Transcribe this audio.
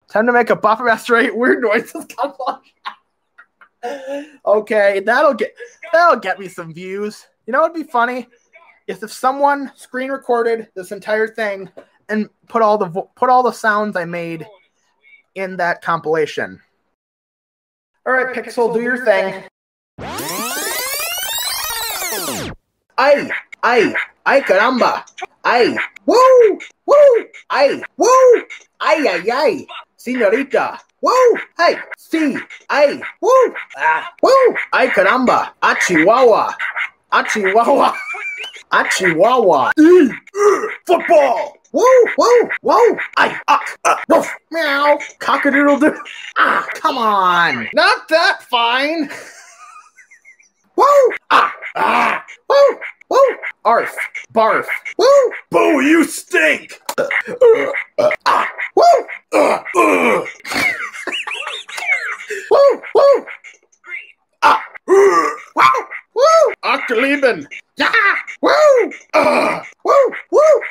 Time to make a Bopper Master 8 weird noises compilation. Okay, that'll get me some views. You know what'd be funny? Is if someone screen recorded this entire thing and put all the sounds I made in that compilation. All right, Pixel, do your thing. Ay, caramba. Ay, woo, woo, ay, woo, ay, señorita. Woo, hey, sí, ay, woo, woo, ay, caramba. A Chihuahua, football. Woo, woo, woo, ay, woof, meow, cock-a-doodle-doo. Come on, not that fine. Woo, woo, woo, arf, barf, woo, boo, you stink. Woo, woo, woo, woo, woo, Octolieben, yeah, woo, woo, woo,